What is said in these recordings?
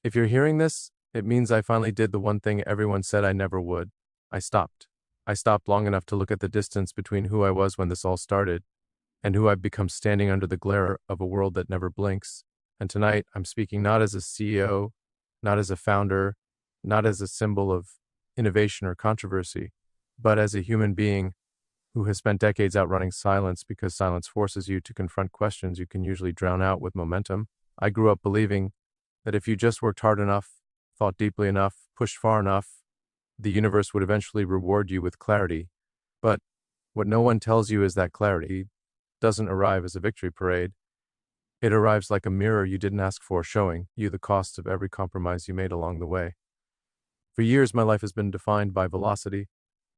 If you're hearing this, it means I finally did the one thing everyone said I never would. I stopped. I stopped long enough to look at the distance between who I was when this all started and who I've become standing under the glare of a world that never blinks. And tonight, I'm speaking not as a CEO, not as a founder, not as a symbol of innovation or controversy, but as a human being who has spent decades outrunning silence because silence forces you to confront questions you can usually drown out with momentum. I grew up believing that if you just worked hard enough, thought deeply enough, pushed far enough, the universe would eventually reward you with clarity. But what no one tells you is that clarity doesn't arrive as a victory parade. It arrives like a mirror you didn't ask for, showing you the cost of every compromise you made along the way. For years, my life has been defined by velocity: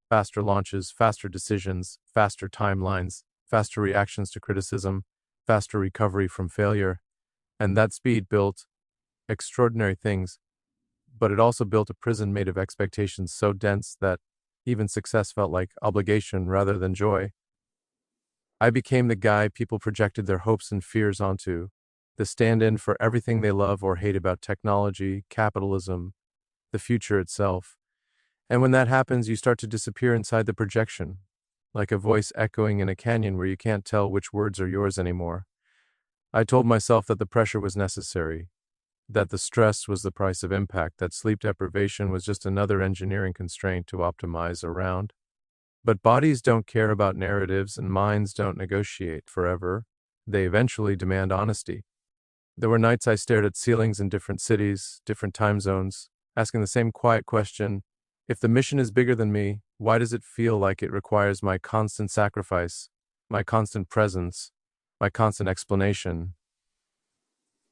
faster launches, faster decisions, faster timelines, faster reactions to criticism, faster recovery from failure. And that speed built extraordinary things, but it also built a prison made of expectations so dense that even success felt like obligation rather than joy. I became the guy people projected their hopes and fears onto, the stand-in for everything they love or hate about technology, capitalism, the future itself. And when that happens, you start to disappear inside the projection, like a voice echoing in a canyon where you can't tell which words are yours anymore. I told myself that the pressure was necessary, that the stress was the price of impact, that sleep deprivation was just another engineering constraint to optimize around. But bodies don't care about narratives and minds don't negotiate forever. They eventually demand honesty. There were nights I stared at ceilings in different cities, different time zones, asking the same quiet question: if the mission is bigger than me, why does it feel like it requires my constant sacrifice, my constant presence, my constant explanation?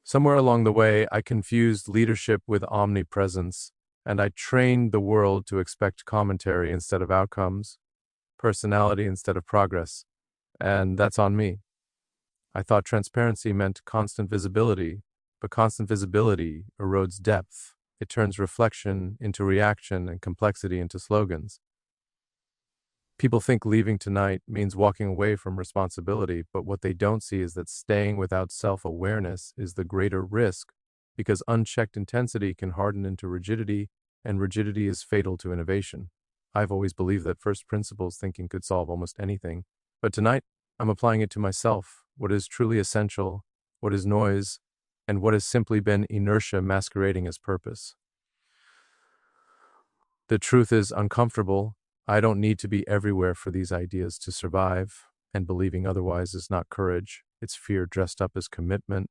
Somewhere along the way, I confused leadership with omnipresence, and I trained the world to expect commentary instead of outcomes, personality instead of progress. And that's on me. I thought transparency meant constant visibility, but constant visibility erodes depth. It turns reflection into reaction and complexity into slogans. People think leaving tonight means walking away from responsibility, but what they don't see is that staying without self-awareness is the greater risk, because unchecked intensity can harden into rigidity, and rigidity is fatal to innovation. I've always believed that first principles thinking could solve almost anything, but tonight I'm applying it to myself: what is truly essential, what is noise, and what has simply been inertia masquerading as purpose. The truth is uncomfortable. I don't need to be everywhere for these ideas to survive, and believing otherwise is not courage, it's fear dressed up as commitment.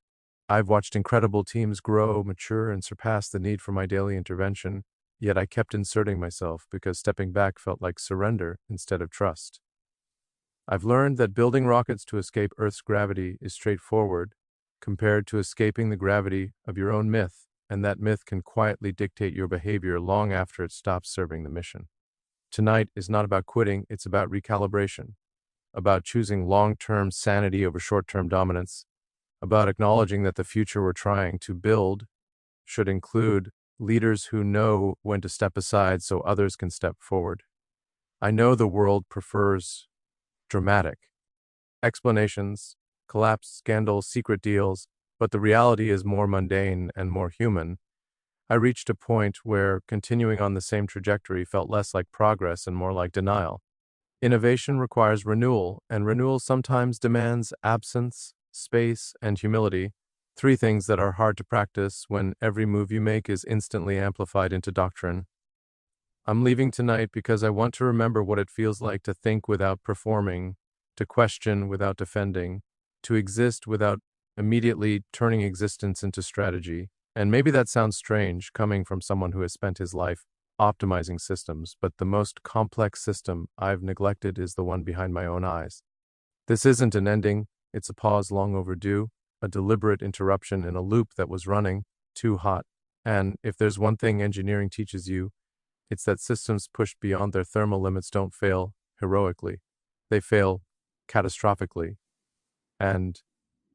I've watched incredible teams grow, mature, and surpass the need for my daily intervention, yet I kept inserting myself because stepping back felt like surrender instead of trust. I've learned that building rockets to escape Earth's gravity is straightforward compared to escaping the gravity of your own myth, and that myth can quietly dictate your behavior long after it stops serving the mission. Tonight is not about quitting, it's about recalibration, about choosing long-term sanity over short-term dominance, about acknowledging that the future we're trying to build should include leaders who know when to step aside so others can step forward. I know the world prefers dramatic explanations, collapse, scandals, secret deals, but the reality is more mundane and more human. I reached a point where continuing on the same trajectory felt less like progress and more like denial. Innovation requires renewal, and renewal sometimes demands absence, space, and humility, three things that are hard to practice when every move you make is instantly amplified into doctrine. I'm leaving tonight because I want to remember what it feels like to think without performing, to question without defending, to exist without immediately turning existence into strategy. And maybe that sounds strange coming from someone who has spent his life optimizing systems, but the most complex system I've neglected is the one behind my own eyes. This isn't an ending, it's a pause long overdue, a deliberate interruption in a loop that was running too hot. And if there's one thing engineering teaches you, it's that systems pushed beyond their thermal limits don't fail heroically. They fail catastrophically. And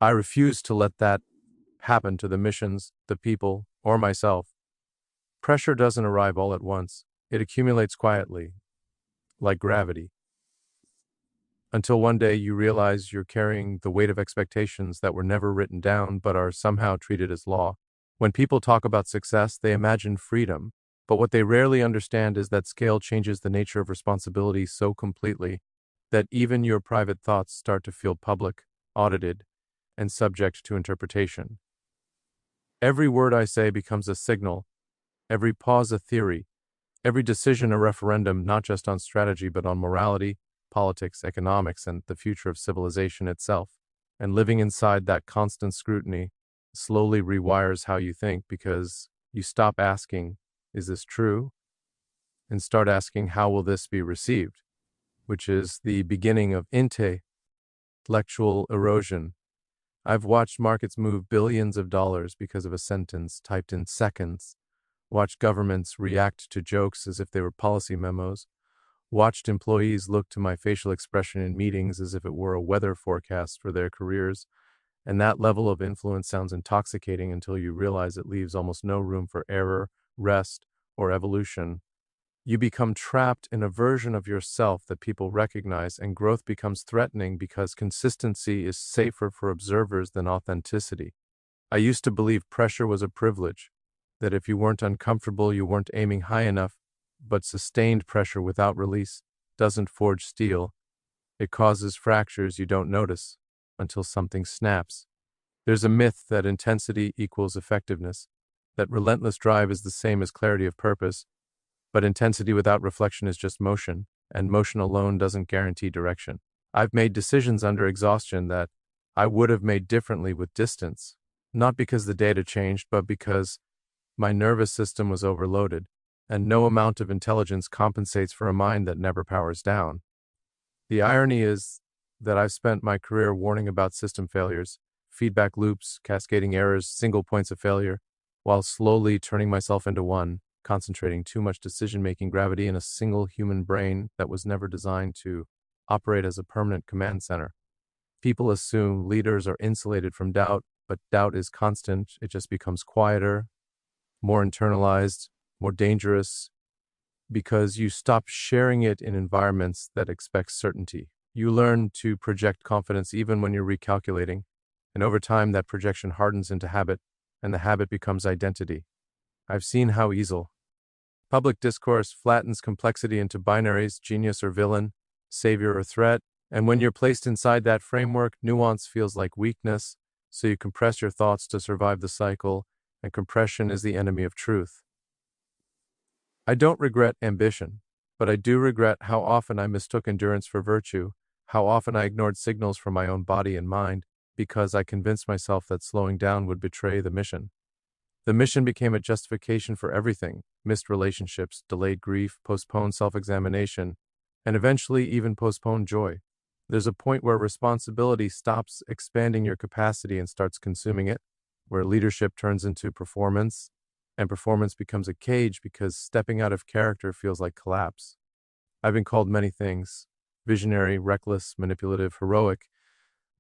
I refuse to let that happen to the missions, the people, or myself. Pressure doesn't arrive all at once. It accumulates quietly, like gravity, until one day you realize you're carrying the weight of expectations that were never written down but are somehow treated as law. When people talk about success, they imagine freedom, but what they rarely understand is that scale changes the nature of responsibility so completely that even your private thoughts start to feel public, audited, and subject to interpretation. Every word I say becomes a signal, every pause a theory, every decision a referendum not just on strategy but on morality, politics, economics, and the future of civilization itself. And living inside that constant scrutiny slowly rewires how you think because you stop asking, is this true? And start asking, how will this be received? Which is the beginning of intellectual erosion. I've watched markets move billions of dollars because of a sentence typed in seconds, watched governments react to jokes as if they were policy memos, watched employees look to my facial expression in meetings as if it were a weather forecast for their careers, and that level of influence sounds intoxicating until you realize it leaves almost no room for error, rest, or evolution. You become trapped in a version of yourself that people recognize, and growth becomes threatening because consistency is safer for observers than authenticity. I used to believe pressure was a privilege, that if you weren't uncomfortable, you weren't aiming high enough, but sustained pressure without release doesn't forge steel. It causes fractures you don't notice until something snaps. There's a myth that intensity equals effectiveness, that relentless drive is the same as clarity of purpose, but intensity without reflection is just motion, and motion alone doesn't guarantee direction. I've made decisions under exhaustion that I would have made differently with distance, not because the data changed, but because my nervous system was overloaded, and no amount of intelligence compensates for a mind that never powers down. The irony is that I've spent my career warning about system failures, feedback loops, cascading errors, single points of failure, while slowly turning myself into one, concentrating too much decision-making gravity in a single human brain that was never designed to operate as a permanent command center. People assume leaders are insulated from doubt, but doubt is constant. It just becomes quieter, more internalized, more dangerous, because you stop sharing it in environments that expect certainty. You learn to project confidence even when you're recalculating, and over time that projection hardens into habit, and the habit becomes identity. I've seen how easily public discourse flattens complexity into binaries, genius or villain, savior or threat, and when you're placed inside that framework, nuance feels like weakness, so you compress your thoughts to survive the cycle, and compression is the enemy of truth. I don't regret ambition, but I do regret how often I mistook endurance for virtue, how often I ignored signals from my own body and mind, because I convinced myself that slowing down would betray the mission. The mission became a justification for everything: missed relationships, delayed grief, postponed self-examination, and eventually even postponed joy. There's a point where responsibility stops expanding your capacity and starts consuming it, where leadership turns into performance, and performance becomes a cage because stepping out of character feels like collapse. I've been called many things: visionary, reckless, manipulative, heroic,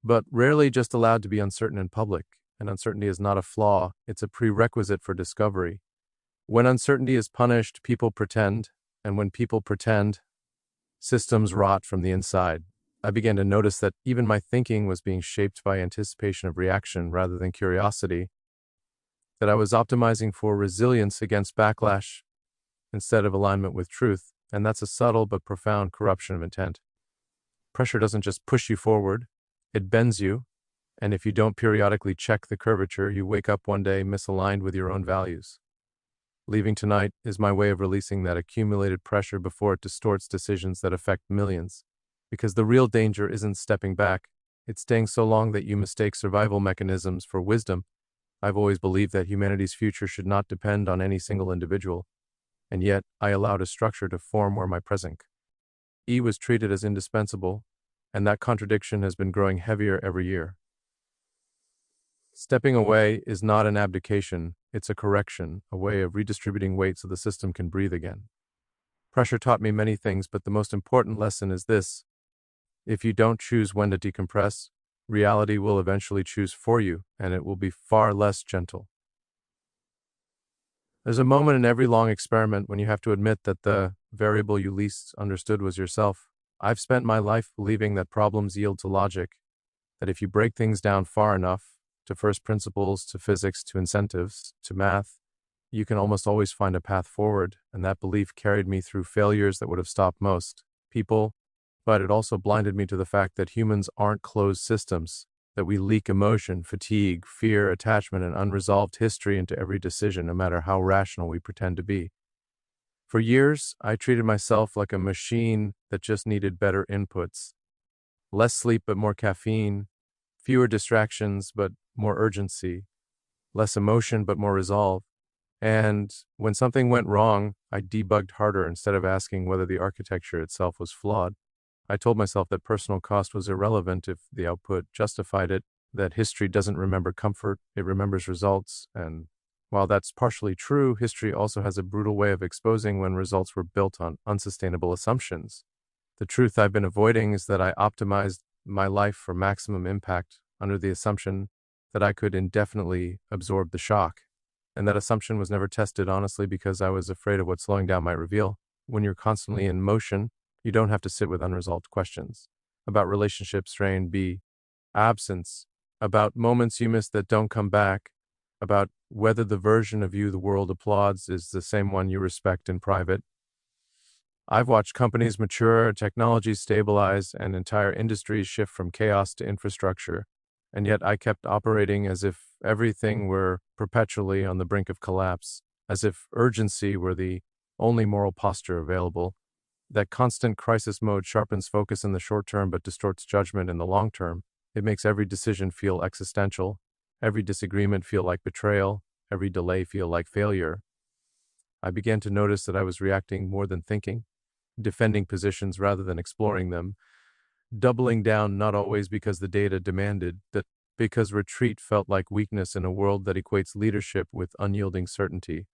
but rarely just allowed to be uncertain in public. And uncertainty is not a flaw, it's a prerequisite for discovery. When uncertainty is punished, people pretend, and when people pretend, systems rot from the inside. I began to notice that even my thinking was being shaped by anticipation of reaction rather than curiosity, that I was optimizing for resilience against backlash instead of alignment with truth, and that's a subtle but profound corruption of intent. Pressure doesn't just push you forward, it bends you. And if you don't periodically check the curvature, you wake up one day misaligned with your own values. Leaving tonight is my way of releasing that accumulated pressure before it distorts decisions that affect millions. Because the real danger isn't stepping back, it's staying so long that you mistake survival mechanisms for wisdom. I've always believed that humanity's future should not depend on any single individual, and yet I allowed a structure to form where my present was treated as indispensable, and that contradiction has been growing heavier every year. Stepping away is not an abdication, it's a correction, a way of redistributing weight so the system can breathe again. Pressure taught me many things, but the most important lesson is this: if you don't choose when to decompress, reality will eventually choose for you, and it will be far less gentle. There's a moment in every long experiment when you have to admit that the variable you least understood was yourself. I've spent my life believing that problems yield to logic, that if you break things down far enough, to first principles, to physics, to incentives, to math, you can almost always find a path forward, and that belief carried me through failures that would have stopped most people, but it also blinded me to the fact that humans aren't closed systems, that we leak emotion, fatigue, fear, attachment, and unresolved history into every decision, no matter how rational we pretend to be. For years, I treated myself like a machine that just needed better inputs. Less sleep but more caffeine, fewer distractions but more urgency, less emotion but more resolve. And when something went wrong, I debugged harder instead of asking whether the architecture itself was flawed. I told myself that personal cost was irrelevant if the output justified it, that history doesn't remember comfort, it remembers results, and while that's partially true, history also has a brutal way of exposing when results were built on unsustainable assumptions. The truth I've been avoiding is that I optimized my life for maximum impact under the assumption that I could indefinitely absorb the shock. And that assumption was never tested honestly because I was afraid of what slowing down might reveal. When you're constantly in motion, you don't have to sit with unresolved questions about relationship strain, absence, about moments you miss that don't come back, about whether the version of you the world applauds is the same one you respect in private. I've watched companies mature, technologies stabilize, and entire industries shift from chaos to infrastructure, and yet I kept operating as if everything were perpetually on the brink of collapse, as if urgency were the only moral posture available. That constant crisis mode sharpens focus in the short term but distorts judgment in the long term. It makes every decision feel existential, every disagreement feel like betrayal, every delay feel like failure. I began to notice that I was reacting more than thinking, defending positions rather than exploring them, doubling down not always because the data demanded, but because retreat felt like weakness in a world that equates leadership with unyielding certainty.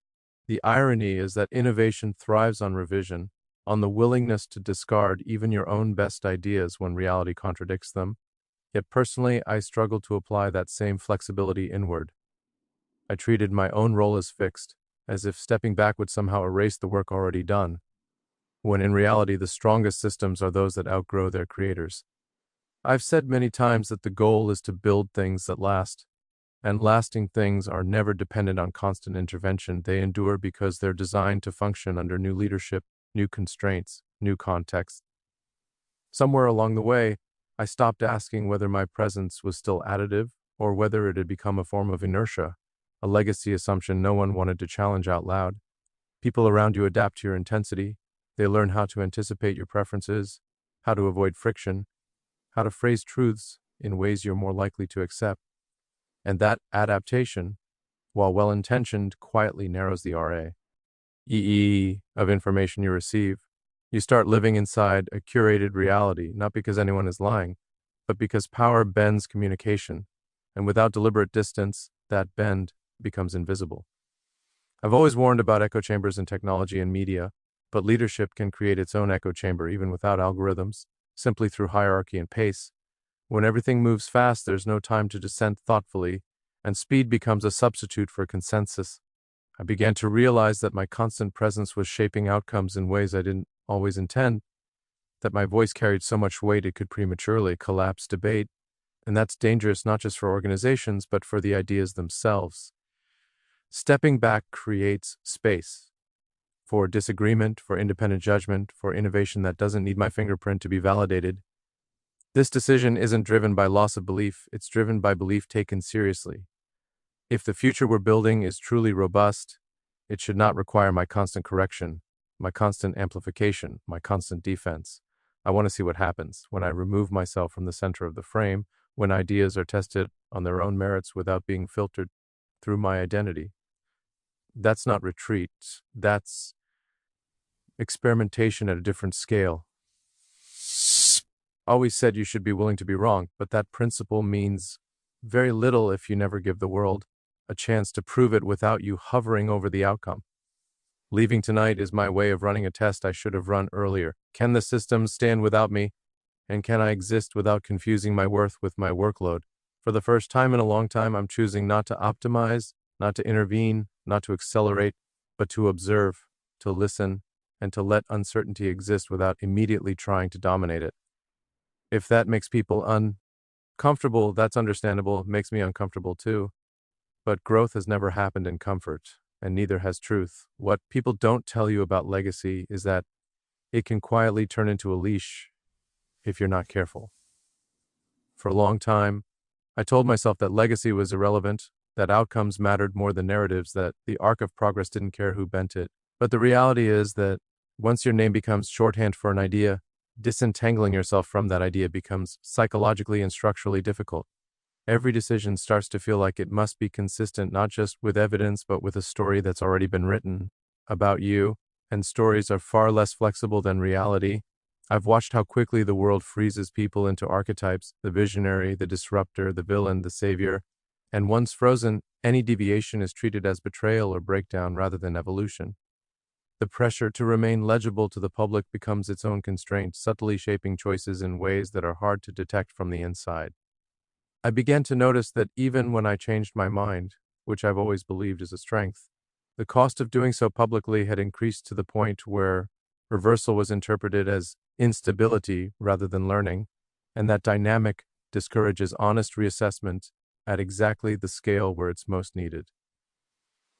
The irony is that innovation thrives on revision, on the willingness to discard even your own best ideas when reality contradicts them. Yet personally, I struggle to apply that same flexibility inward. I treated my own role as fixed, as if stepping back would somehow erase the work already done, when in reality the strongest systems are those that outgrow their creators. I've said many times that the goal is to build things that last, and lasting things are never dependent on constant intervention. They endure because they're designed to function under new leadership, new constraints, new contexts. Somewhere along the way, I stopped asking whether my presence was still additive or whether it had become a form of inertia, a legacy assumption no one wanted to challenge out loud. People around you adapt to your intensity. They learn how to anticipate your preferences, how to avoid friction, how to phrase truths in ways you're more likely to accept. And that adaptation, while well-intentioned, quietly narrows the RAEE of information you receive. You start living inside a curated reality, not because anyone is lying, but because power bends communication, and without deliberate distance, that bend becomes invisible. I've always warned about echo chambers in technology and media, but leadership can create its own echo chamber even without algorithms, simply through hierarchy and pace. When everything moves fast, there's no time to dissent thoughtfully, and speed becomes a substitute for consensus. I began to realize that my constant presence was shaping outcomes in ways I didn't always intend, that my voice carried so much weight it could prematurely collapse debate, and that's dangerous not just for organizations, but for the ideas themselves. Stepping back creates space for disagreement, for independent judgment, for innovation that doesn't need my fingerprint to be validated. This decision isn't driven by loss of belief, it's driven by belief taken seriously. If the future we're building is truly robust, it should not require my constant correction, my constant amplification, my constant defense. I want to see what happens when I remove myself from the center of the frame, when ideas are tested on their own merits without being filtered through my identity. That's not retreat, that's experimentation at a different scale. Always said you should be willing to be wrong, but that principle means very little if you never give the world a chance to prove it without you hovering over the outcome. Leaving tonight is my way of running a test I should have run earlier. Can the system stand without me? And can I exist without confusing my worth with my workload? For the first time in a long time, I'm choosing not to optimize, not to intervene, not to accelerate, but to observe, to listen, and to let uncertainty exist without immediately trying to dominate it. If that makes people Comfortable, that's understandable, makes me uncomfortable too. But growth has never happened in comfort, and neither has truth. What people don't tell you about legacy is that it can quietly turn into a leash if you're not careful. For a long time, I told myself that legacy was irrelevant, that outcomes mattered more than narratives, that the arc of progress didn't care who bent it. But the reality is that once your name becomes shorthand for an idea, disentangling yourself from that idea becomes psychologically and structurally difficult. Every decision starts to feel like it must be consistent not just with evidence but with a story that's already been written about you, and stories are far less flexible than reality. I've watched how quickly the world freezes people into archetypes: the visionary, the disruptor, the villain, the savior, and once frozen, any deviation is treated as betrayal or breakdown rather than evolution. The pressure to remain legible to the public becomes its own constraint, subtly shaping choices in ways that are hard to detect from the inside. I began to notice that even when I changed my mind, which I've always believed is a strength, the cost of doing so publicly had increased to the point where reversal was interpreted as instability rather than learning, and that dynamic discourages honest reassessment at exactly the scale where it's most needed.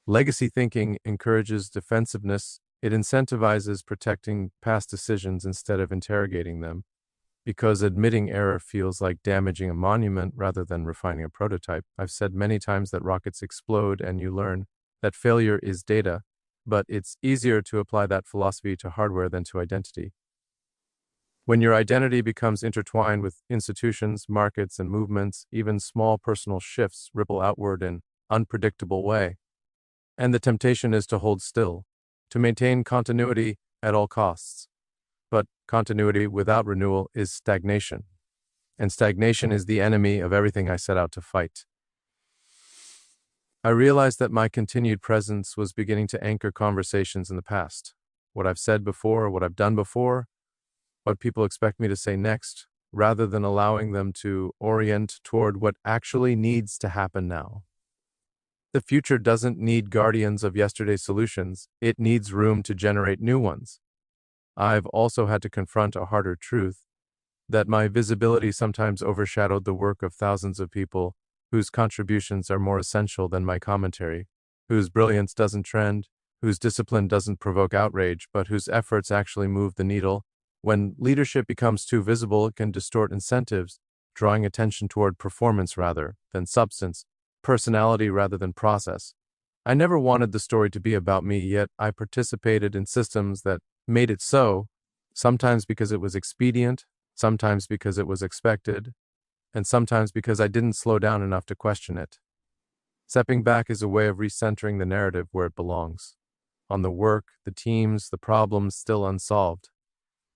Legacy thinking encourages defensiveness. It incentivizes protecting past decisions instead of interrogating them, because admitting error feels like damaging a monument rather than refining a prototype. I've said many times that rockets explode and you learn that failure is data, but it's easier to apply that philosophy to hardware than to identity. When your identity becomes intertwined with institutions, markets, and movements, even small personal shifts ripple outward in unpredictable way. And the temptation is to hold still, to maintain continuity at all costs. But continuity without renewal is stagnation. And stagnation is the enemy of everything I set out to fight. I realized that my continued presence was beginning to anchor conversations in the past. What I've said before, what I've done before, what people expect me to say next, rather than allowing them to orient toward what actually needs to happen now. The future doesn't need guardians of yesterday's solutions, it needs room to generate new ones. I've also had to confront a harder truth, that my visibility sometimes overshadowed the work of thousands of people whose contributions are more essential than my commentary, whose brilliance doesn't trend, whose discipline doesn't provoke outrage, but whose efforts actually move the needle. When leadership becomes too visible, it can distort incentives, drawing attention toward performance rather than substance, personality rather than process. I never wanted the story to be about me, yet I participated in systems that made it so, sometimes because it was expedient, sometimes because it was expected, and sometimes because I didn't slow down enough to question it. Stepping back is a way of recentering the narrative where it belongs, on the work, the teams, the problems still unsolved.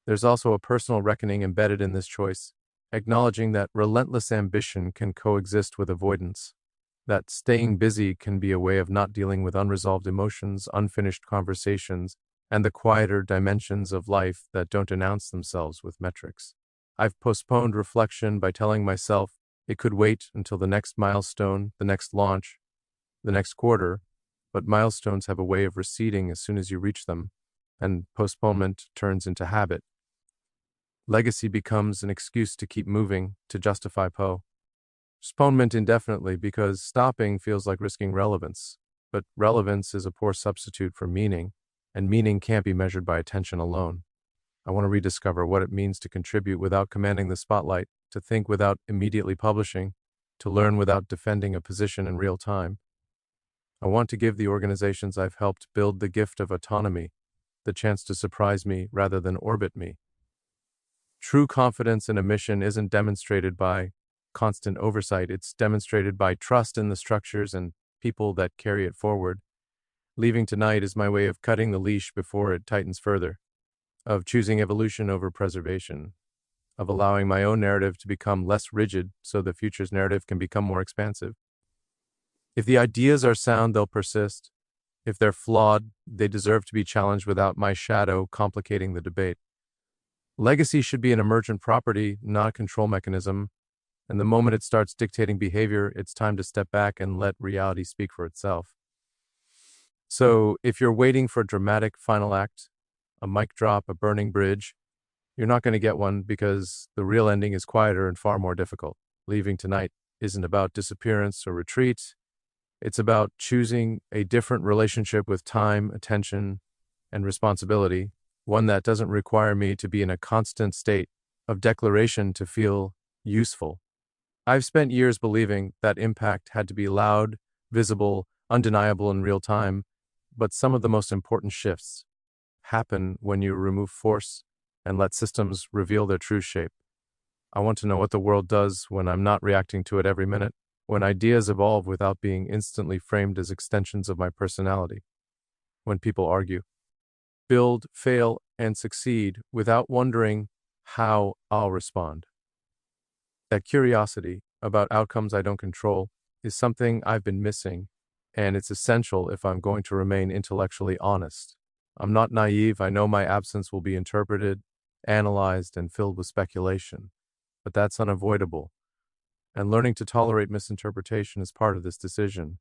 There's also a personal reckoning embedded in this choice, acknowledging that relentless ambition can coexist with avoidance, that staying busy can be a way of not dealing with unresolved emotions, unfinished conversations, and the quieter dimensions of life that don't announce themselves with metrics. I've postponed reflection by telling myself it could wait until the next milestone, the next launch, the next quarter, but milestones have a way of receding as soon as you reach them, and postponement turns into habit. Legacy becomes an excuse to keep moving, to justify postponement indefinitely, because stopping feels like risking relevance. But relevance is a poor substitute for meaning, and meaning can't be measured by attention alone. I want to rediscover what it means to contribute without commanding the spotlight, to think without immediately publishing, to learn without defending a position in real time. I want to give the organizations I've helped build the gift of autonomy, the chance to surprise me rather than orbit me. True confidence in a mission isn't demonstrated by constant oversight, it's demonstrated by trust in the structures and people that carry it forward. Leaving tonight is my way of cutting the leash before it tightens further, of choosing evolution over preservation, of allowing my own narrative to become less rigid so the future's narrative can become more expansive. If the ideas are sound, they'll persist. If they're flawed, they deserve to be challenged without my shadow complicating the debate. Legacy should be an emergent property, not a control mechanism, and the moment it starts dictating behavior, it's time to step back and let reality speak for itself. So, if you're waiting for a dramatic final act, a mic drop, a burning bridge, you're not going to get one, because the real ending is quieter and far more difficult. leaving tonight isn't about disappearance or retreat. It's about choosing a different relationship with time, attention, and responsibility, one that doesn't require me to be in a constant state of declaration to feel useful. I've spent years believing that impact had to be loud, visible, undeniable in real time, but some of the most important shifts happen when you remove force and let systems reveal their true shape. I want to know what the world does when I'm not reacting to it every minute, when ideas evolve without being instantly framed as extensions of my personality, when people argue, build, fail, and succeed without wondering how I'll respond. That curiosity about outcomes I don't control is something I've been missing, and it's essential if I'm going to remain intellectually honest. I'm not naive. I know my absence will be interpreted, analyzed, and filled with speculation, but that's unavoidable. And learning to tolerate misinterpretation is part of this decision.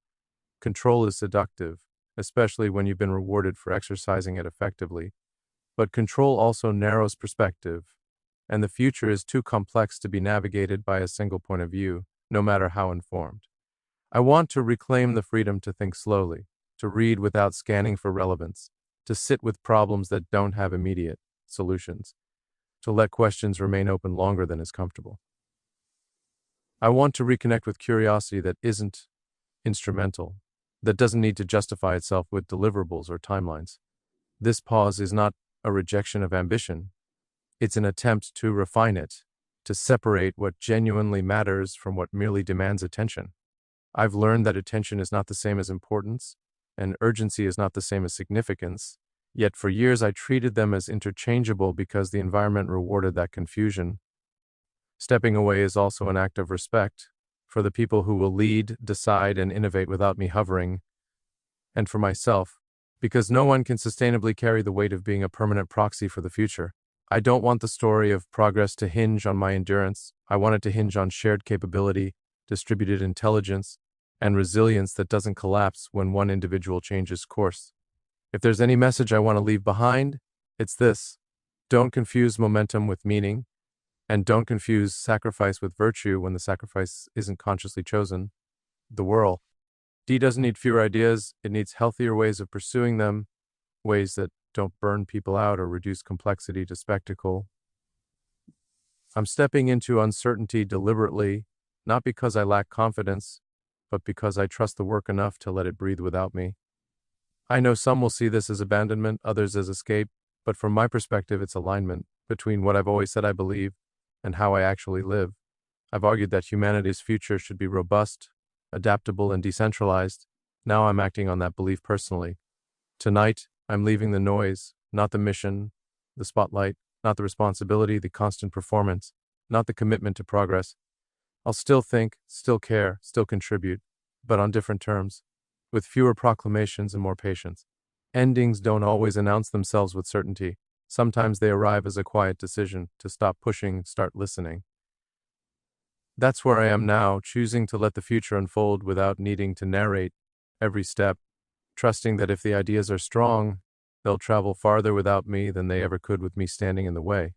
Control is seductive, especially when you've been rewarded for exercising it effectively. But control also narrows perspective, and the future is too complex to be navigated by a single point of view, no matter how informed. I want to reclaim the freedom to think slowly, to read without scanning for relevance, to sit with problems that don't have immediate solutions, to let questions remain open longer than is comfortable. I want to reconnect with curiosity that isn't instrumental, that doesn't need to justify itself with deliverables or timelines. This pause is not a rejection of ambition. It's an attempt to refine it, to separate what genuinely matters from what merely demands attention. I've learned that attention is not the same as importance, and urgency is not the same as significance, yet for years I treated them as interchangeable because the environment rewarded that confusion. Stepping away is also an act of respect for the people who will lead, decide, and innovate without me hovering, and for myself, because no one can sustainably carry the weight of being a permanent proxy for the future. I don't want the story of progress to hinge on my endurance. I want it to hinge on shared capability, distributed intelligence, and resilience that doesn't collapse when one individual changes course. If there's any message I want to leave behind, it's this: don't confuse momentum with meaning, and don't confuse sacrifice with virtue when the sacrifice isn't consciously chosen. The world doesn't need fewer ideas, it needs healthier ways of pursuing them, ways that don't burn people out or reduce complexity to spectacle. I'm stepping into uncertainty deliberately, not because I lack confidence, but because I trust the work enough to let it breathe without me. I know some will see this as abandonment, others as escape, but from my perspective, it's alignment between what I've always said I believe and how I actually live. I've argued that humanity's future should be robust, adaptable, and decentralized. Now I'm acting on that belief personally. Tonight, I'm leaving the noise, not the mission, the spotlight, not the responsibility, the constant performance, not the commitment to progress. I'll still think, still care, still contribute, but on different terms, with fewer proclamations and more patience. Endings don't always announce themselves with certainty. Sometimes they arrive as a quiet decision to stop pushing, start listening. That's where I am now, choosing to let the future unfold without needing to narrate every step, trusting that if the ideas are strong, they'll travel farther without me than they ever could with me standing in the way.